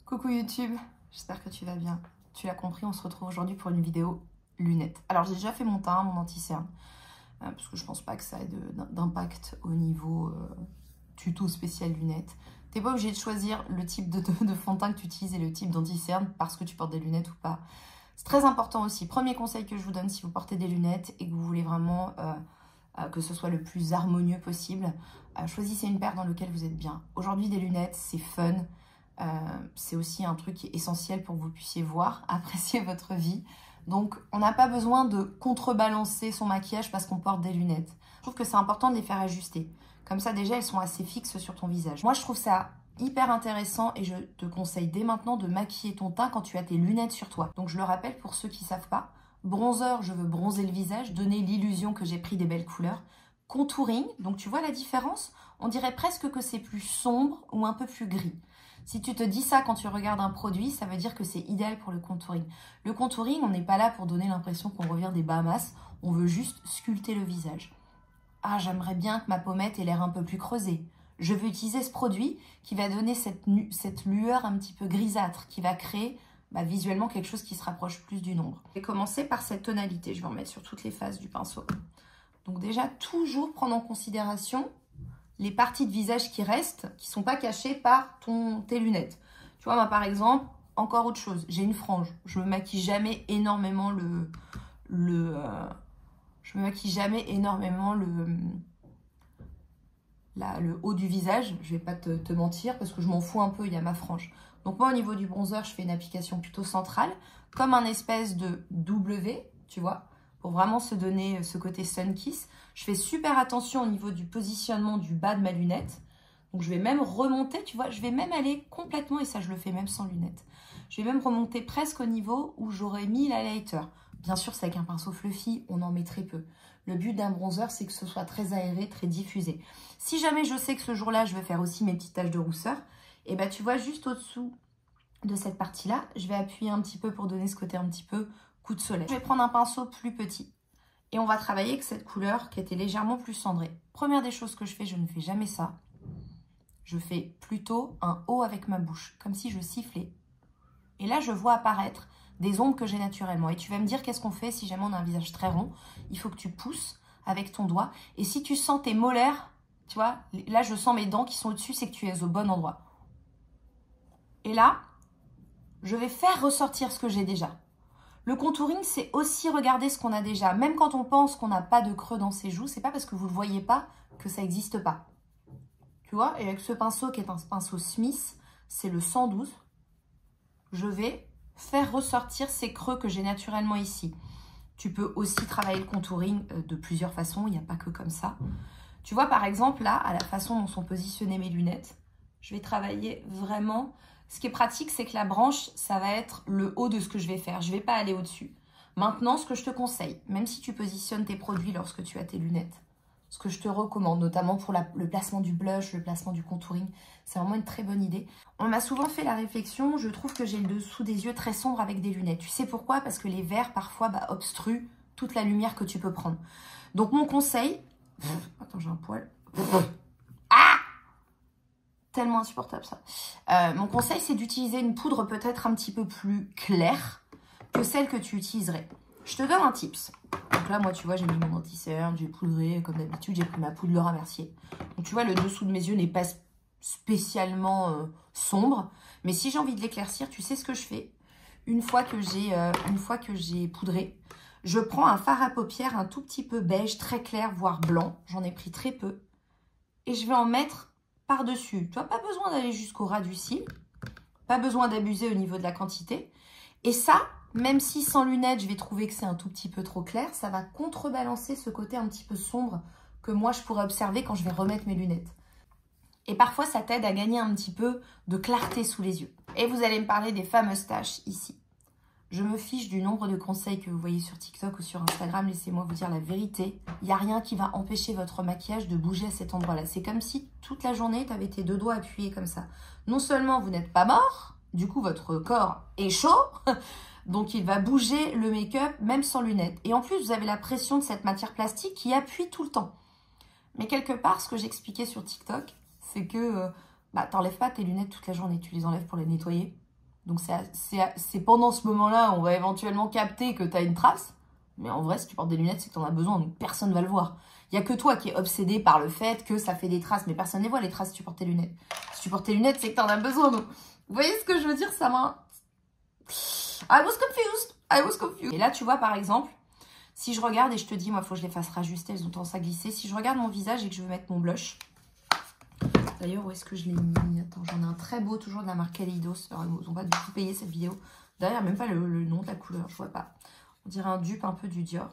Coucou YouTube, j'espère que tu vas bien. Tu l'as compris, on se retrouve aujourd'hui pour une vidéo lunettes. Alors j'ai déjà fait mon teint, mon anti-cerne, parce que je pense pas que ça ait d'impact au niveau tuto spécial lunettes. T'es pas obligé de choisir le type de fond de teint que tu utilises et le type d'anti-cerne parce que tu portes des lunettes ou pas. C'est très important aussi. Premier conseil que je vous donne si vous portez des lunettes et que vous voulez vraiment que ce soit le plus harmonieux possible, choisissez une paire dans laquelle vous êtes bien. Aujourd'hui, des lunettes, c'est fun. C'est aussi un truc qui est essentiel pour que vous puissiez voir, apprécier votre vie. Donc, on n'a pas besoin de contrebalancer son maquillage parce qu'on porte des lunettes. Je trouve que c'est important de les faire ajuster. Comme ça, déjà, elles sont assez fixes sur ton visage. Moi, je trouve ça hyper intéressant et je te conseille dès maintenant de maquiller ton teint quand tu as tes lunettes sur toi. Donc, je le rappelle pour ceux qui ne savent pas. Bronzer, je veux bronzer le visage, donner l'illusion que j'ai pris des belles couleurs. Contouring, donc tu vois la différence? On dirait presque que c'est plus sombre ou un peu plus gris. Si tu te dis ça quand tu regardes un produit, ça veut dire que c'est idéal pour le contouring. Le contouring, on n'est pas là pour donner l'impression qu'on revient des Bahamas, on veut juste sculpter le visage. Ah, j'aimerais bien que ma pommette ait l'air un peu plus creusée. Je veux utiliser ce produit qui va donner cette lueur un petit peu grisâtre, qui va créer visuellement quelque chose qui se rapproche plus du nombre. Je vais commencer par cette tonalité, je vais en mettre sur toutes les faces du pinceau. Donc déjà, toujours prendre en considération les parties de visage qui restent, qui ne sont pas cachées par tes lunettes. Tu vois, moi par exemple, encore autre chose, j'ai une frange. Je me maquille jamais énormément le haut du visage. Je vais pas te mentir parce que je m'en fous un peu, il y a ma frange. Donc moi au niveau du bronzer, je fais une application plutôt centrale, comme un espèce de W, tu vois, pour vraiment se donner ce côté sun kiss. Je fais super attention au niveau du positionnement du bas de ma lunette. Donc je vais même remonter, tu vois, je vais même aller complètement, et ça je le fais même sans lunettes. Je vais même remonter presque au niveau où j'aurais mis l'highlighter. Bien sûr, c'est avec un pinceau fluffy, on en met très peu. Le but d'un bronzer, c'est que ce soit très aéré, très diffusé. Si jamais je sais que ce jour-là, je vais faire aussi mes petites taches de rousseur, et ben tu vois, juste au-dessous de cette partie-là, je vais appuyer un petit peu pour donner ce côté un petit peu coup de soleil. Je vais prendre un pinceau plus petit. Et on va travailler avec cette couleur qui était légèrement plus cendrée. Première des choses que je fais, je ne fais jamais ça. Je fais plutôt un haut avec ma bouche, comme si je sifflais. Et là, je vois apparaître des ombres que j'ai naturellement. Et tu vas me dire qu'est-ce qu'on fait si jamais on a un visage très rond. Il faut que tu pousses avec ton doigt. Et si tu sens tes molaires, tu vois, là je sens mes dents qui sont au-dessus, c'est que tu es au bon endroit. Et là, je vais faire ressortir ce que j'ai déjà. Le contouring, c'est aussi regarder ce qu'on a déjà. Même quand on pense qu'on n'a pas de creux dans ses joues, c'est pas parce que vous ne le voyez pas que ça n'existe pas. Tu vois, et avec ce pinceau qui est un pinceau Smith, c'est le 112, je vais faire ressortir ces creux que j'ai naturellement ici. Tu peux aussi travailler le contouring de plusieurs façons, il n'y a pas que comme ça. Tu vois, par exemple, là, à la façon dont sont positionnées mes lunettes, je vais travailler vraiment. Ce qui est pratique, c'est que la branche, ça va être le haut de ce que je vais faire. Je ne vais pas aller au-dessus. Maintenant, ce que je te conseille, même si tu positionnes tes produits lorsque tu as tes lunettes, ce que je te recommande, notamment pour le placement du blush, le placement du contouring, c'est vraiment une très bonne idée. On m'a souvent fait la réflexion, je trouve que j'ai le dessous des yeux très sombre avec des lunettes. Tu sais pourquoi? Parce que les verres, parfois, obstruent toute la lumière que tu peux prendre. Donc, mon conseil... Attends, j'ai un poil. Tellement insupportable ça. Mon conseil, c'est d'utiliser une poudre peut-être un petit peu plus claire que celle que tu utiliserais. Je te donne un tips. Donc là, moi, tu vois, j'ai mis mon anti-cerne, j'ai poudré comme d'habitude, j'ai pris ma poudre Laura Mercier. Donc tu vois, le dessous de mes yeux n'est pas spécialement sombre. Mais si j'ai envie de l'éclaircir, tu sais ce que je fais? Une fois que j'ai poudré, je prends un fard à paupières un tout petit peu beige, très clair, voire blanc. J'en ai pris très peu. Et je vais en mettre par-dessus. Tu n'as pas besoin d'aller jusqu'au ras du cil. Pas besoin d'abuser au niveau de la quantité. Et ça, même si sans lunettes, je vais trouver que c'est un tout petit peu trop clair, ça va contrebalancer ce côté un petit peu sombre que moi, je pourrais observer quand je vais remettre mes lunettes. Et parfois, ça t'aide à gagner un petit peu de clarté sous les yeux. Et vous allez me parler des fameuses taches ici. Je me fiche du nombre de conseils que vous voyez sur TikTok ou sur Instagram. Laissez-moi vous dire la vérité. Il n'y a rien qui va empêcher votre maquillage de bouger à cet endroit-là. C'est comme si toute la journée, tu avais tes deux doigts appuyés comme ça. Non seulement vous n'êtes pas mort, du coup votre corps est chaud, donc il va bouger le make-up même sans lunettes. Et en plus, vous avez la pression de cette matière plastique qui appuie tout le temps. Mais quelque part, ce que j'expliquais sur TikTok, c'est que t'enlèves pas tes lunettes toute la journée. Tu les enlèves pour les nettoyer. Donc c'est pendant ce moment-là, on va éventuellement capter que tu as une trace. Mais en vrai, si tu portes des lunettes, c'est que tu en as besoin, donc personne ne va le voir. Il n'y a que toi qui es obsédé par le fait que ça fait des traces, mais personne ne les voit, les traces, si tu portes tes lunettes. Si tu portes tes lunettes, c'est que tu en as besoin. Donc, vous voyez ce que je veux dire? Ça m'a... I was confused. I was confused. Et là, tu vois, par exemple, si je regarde et je te dis, moi, il faut que je les fasse rajuster, elles ont tendance à glisser. Si je regarde mon visage et que je veux mettre mon blush, d'ailleurs, où est-ce que je l'ai mis? Attends, j'en ai un très beau, toujours de la marque Kaleidos. Alors, ils n'ont pas du tout payé cette vidéo. D'ailleurs, même pas le nom de la couleur, je vois pas. On dirait un dupe un peu du Dior.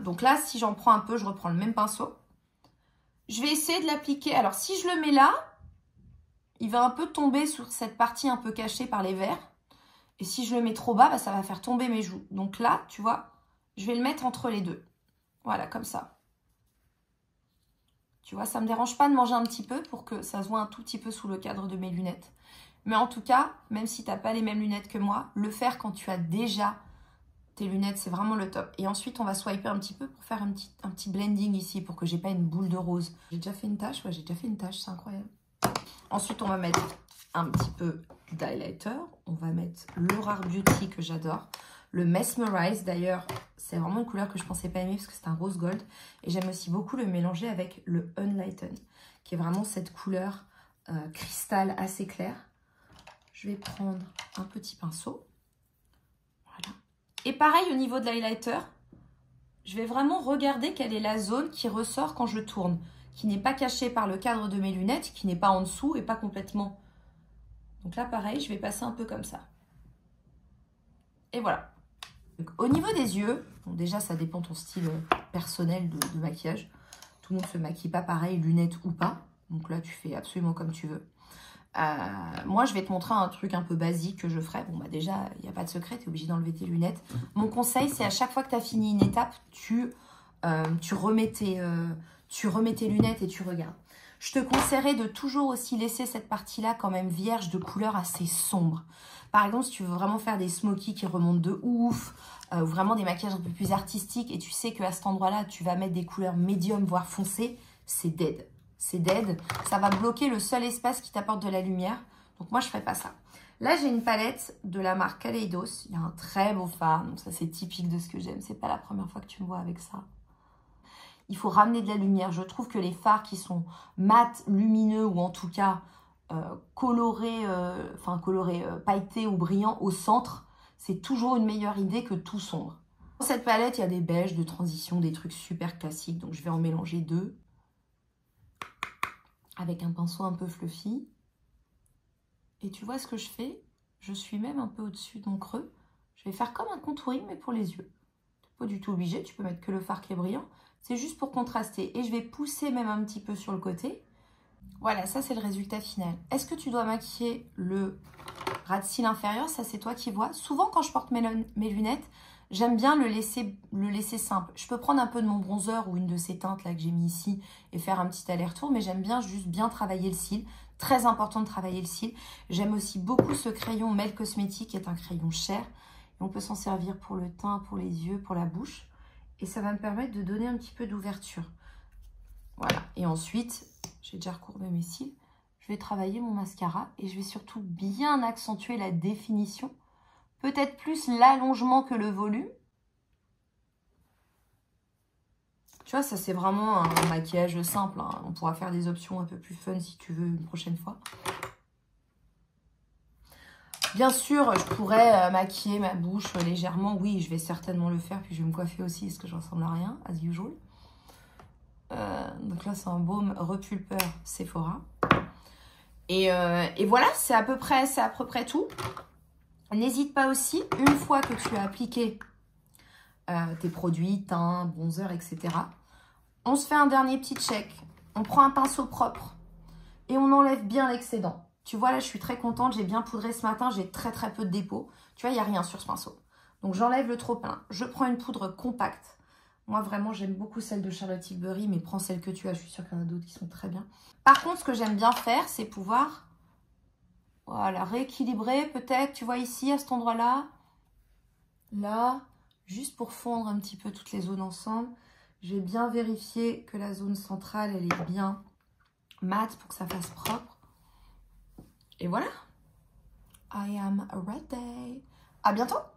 Donc là, si j'en prends un peu, je reprends le même pinceau. Je vais essayer de l'appliquer. Alors, si je le mets là, il va un peu tomber sur cette partie un peu cachée par les verres. Et si je le mets trop bas, bah, ça va faire tomber mes joues. Donc là, tu vois, je vais le mettre entre les deux. Voilà, comme ça. Tu vois, ça ne me dérange pas de manger un petit peu pour que ça se voit un tout petit peu sous le cadre de mes lunettes. Mais en tout cas, même si tu n'as pas les mêmes lunettes que moi, le faire quand tu as déjà tes lunettes, c'est vraiment le top. Et ensuite, on va swiper un petit peu pour faire un petit blending ici, pour que j'ai pas une boule de rose. J'ai déjà fait une tache, ouais, j'ai déjà fait une tache, c'est incroyable. Ensuite, on va mettre un petit peu d'highlighter. On va mettre l'Aurore Beauty que j'adore. Le Mesmerize, d'ailleurs, c'est vraiment une couleur que je pensais pas aimer parce que c'est un rose gold. Et j'aime aussi beaucoup le mélanger avec le Unlighten, qui est vraiment cette couleur cristal assez claire. Je vais prendre un petit pinceau. Voilà. Et pareil au niveau de l'highlighter, je vais vraiment regarder quelle est la zone qui ressort quand je tourne, qui n'est pas cachée par le cadre de mes lunettes, qui n'est pas en dessous et pas complètement. Donc là, pareil, je vais passer un peu comme ça. Et voilà. Donc, au niveau des yeux, bon, déjà, ça dépend de ton style personnel de maquillage. Tout le monde ne se maquille pas pareil, lunettes ou pas. Donc là, tu fais absolument comme tu veux. Moi, je vais te montrer un truc un peu basique que je ferai. Bon, bah déjà, il n'y a pas de secret, tu es obligé d'enlever tes lunettes. Mon conseil, c'est à chaque fois que tu as fini une étape, tu remets tes lunettes et tu regardes. Je te conseillerais de toujours aussi laisser cette partie-là quand même vierge de couleurs assez sombres. Par exemple, si tu veux vraiment faire des smokies qui remontent de ouf, ou vraiment des maquillages un peu plus artistiques, et tu sais qu'à cet endroit-là, tu vas mettre des couleurs médium, voire foncées, c'est dead. C'est dead, ça va bloquer le seul espace qui t'apporte de la lumière. Donc moi, je ne ferai pas ça. Là, j'ai une palette de la marque Kaleidos. Il y a un très beau fard, donc ça, c'est typique de ce que j'aime. C'est pas la première fois que tu me vois avec ça. Il faut ramener de la lumière. Je trouve que les fards qui sont mat, lumineux, ou en tout cas colorés, pailletés ou brillants au centre, c'est toujours une meilleure idée que tout sombre. Dans cette palette, il y a des beiges de transition, des trucs super classiques. Donc, je vais en mélanger deux. Avec un pinceau un peu fluffy. Et tu vois ce que je fais? Je suis même un peu au-dessus de mon creux. Je vais faire comme un contouring, mais pour les yeux. Tu n'es pas du tout obligé, tu peux mettre que le fard qui est brillant. C'est juste pour contraster. Et je vais pousser même un petit peu sur le côté. Voilà, ça c'est le résultat final. Est-ce que tu dois maquiller le ras de cils inférieur? Ça c'est toi qui vois. Souvent quand je porte mes lunettes, j'aime bien le laisser simple. Je peux prendre un peu de mon bronzer ou une de ces teintes là que j'ai mis ici et faire un petit aller-retour, mais j'aime bien juste bien travailler le cil. Très important de travailler le cil. J'aime aussi beaucoup ce crayon Mel Cosmetics qui est un crayon cher. Et on peut s'en servir pour le teint, pour les yeux, pour la bouche. Et ça va me permettre de donner un petit peu d'ouverture. Voilà. Et ensuite, j'ai déjà recourbé mes cils. Je vais travailler mon mascara et je vais surtout bien accentuer la définition. Peut-être plus l'allongement que le volume. Tu vois, ça c'est vraiment un maquillage simple. Hein. On pourra faire des options un peu plus fun si tu veux une prochaine fois. Bien sûr, je pourrais maquiller ma bouche légèrement. Oui, je vais certainement le faire. Puis je vais me coiffer aussi parce que je ressemble à rien, as usual. Donc là, c'est un baume repulpeur Sephora. Et voilà, c'est à peu près tout. N'hésite pas aussi, une fois que tu as appliqué tes produits, teint, bronzer, etc. On se fait un dernier petit check. On prend un pinceau propre et on enlève bien l'excédent. Tu vois, là, je suis très contente. J'ai bien poudré ce matin. J'ai très peu de dépôt. Tu vois, il n'y a rien sur ce pinceau. Donc, j'enlève le trop-plein. Je prends une poudre compacte. Moi, vraiment, j'aime beaucoup celle de Charlotte Tilbury, mais prends celle que tu as. Je suis sûre qu'il y en a d'autres qui sont très bien. Par contre, ce que j'aime bien faire, c'est pouvoir voilà, rééquilibrer peut-être, tu vois, ici, à cet endroit-là. Là, juste pour fondre un petit peu toutes les zones ensemble. Je vais bien vérifier que la zone centrale, elle est bien mate pour que ça fasse propre. Et voilà. I am ready. À bientôt!